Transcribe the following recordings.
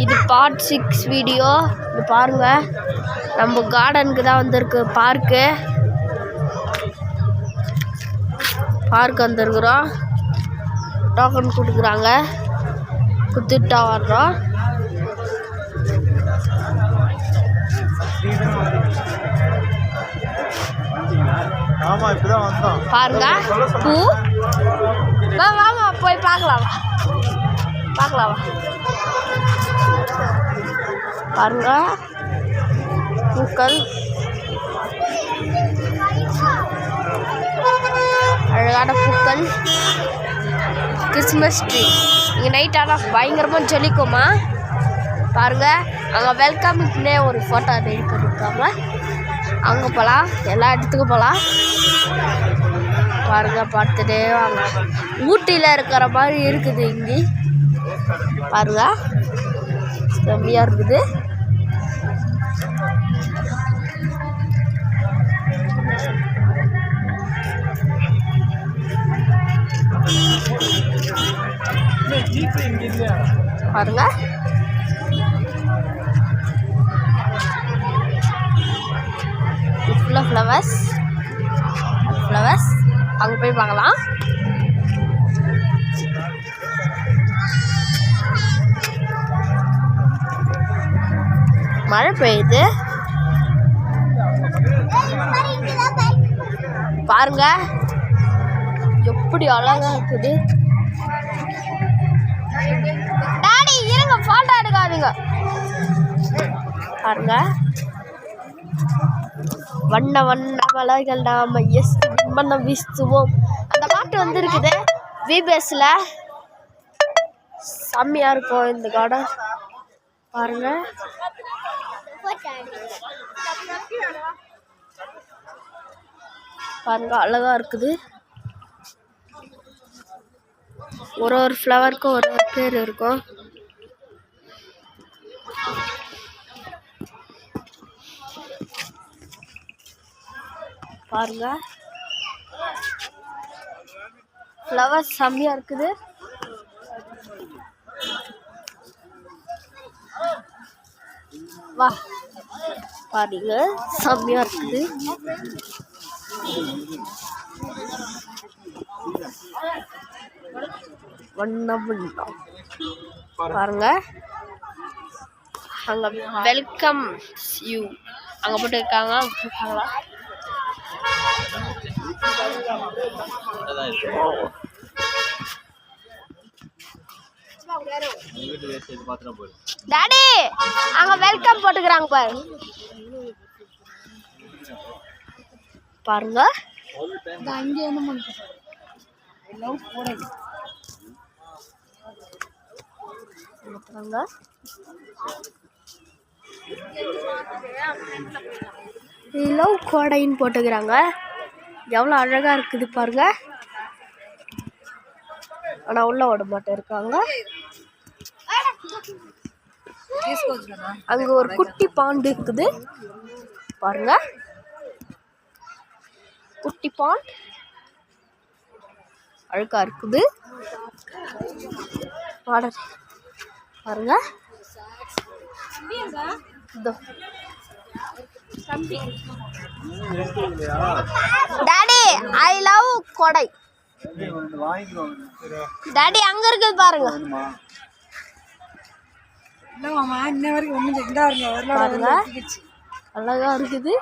இது part 6 video. இது பாருங்க, நம்ம கார்டனுக்கு தான் வந்திருக்கு. பார்க் வந்திருக்கிறோம். டோக்கன் கொடுக்குறாங்க, குத்துட்டா வர்றோம். பாருங்க பூ. வாமா போய் பார்க்கலாம். பாருங்க பூக்கள், அழகான பூக்கள். கிறிஸ்மஸ் ட்ரீ இங்கே நைட் ஆனால் பயங்கரமாக ஜொலிக்குமா. பாருங்க, அங்கே வெல்கமுக்குன்னே ஒரு ஃபோட்டோ ரெடி பண்ணியிருக்காங்க. அங்கே போகலாம், எல்லா இடத்துக்கும் போகலாம். பாருங்க, பார்த்துட்டே வாங்க. ஊட்டியில் இருக்கிற மாதிரி இருக்குது இங்கே. பாருங்க, செம்மையாக இருக்குது. பாருங்க, ஃபுல்லாக ஃப்ளவர்ஸ். அங்கே போய் பார்க்கலாம். மழை பெய்யுது. பாருங்க எப்படி அழகா இருக்குது. டாடி இருங்க, போட்டோ எடுக்காதீங்க. பாருங்க, வண்ண வண்ண மலைகள் நாம பண்ண வீசுவோம். அந்த பாட்டு வந்துருக்குது விபிஎஸ்ல. செம்மையா இருக்கும் இந்த கார்டன். பாருங்க, அழகா இருக்குது. ஒரு ஃப்ளவருக்கும் ஒரு பேர் இருக்கும். பாருங்க, ஃப்ளவர் செம்மையா இருக்குது. வா பாருங்க, செம்மையா இருக்குது. பாருங்க, அங்க வெல்கம் யூ அங்க போட்டு இருக்காங்க. டாடி அங்க வெல்கம் போட்டுக்கிறாங்க பாரு. பாருங்க, லவ் கோடைன்னு போட்டுக்கிறாங்க. எவ்வளோ அழகா இருக்குது பாருங்க. ஆனா உள்ள விட மாட்டே இருக்காங்க. அங்க ஒரு குட்டி பாண்டு இருக்குது பாருங்க. குட்டி பாண்ட் அழகா இருக்குது. பாருங்க, டாடி ஐ லவ் கொடை. டாடி அங்க இருக்குது பாருங்க. பாருங்க, அழகா இருக்குது.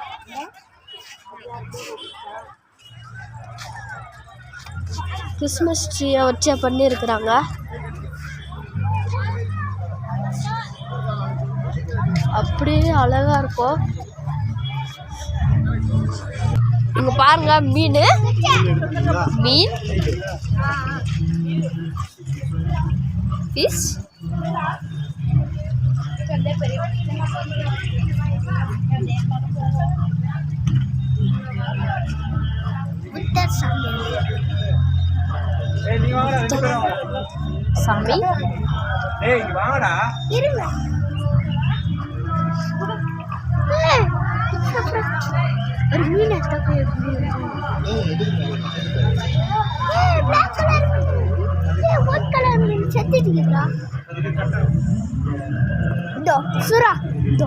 கிறிஸ்மஸ் ட்ரீயை வச்சு பண்ணியிருக்கிறாங்க. அப்படியே அழகா இருக்கும். இங்க பாருங்க, மீன் ஃபிஷ். சாமி ஒரு மீன் செத்துட்டு இதோ சுரா இதோ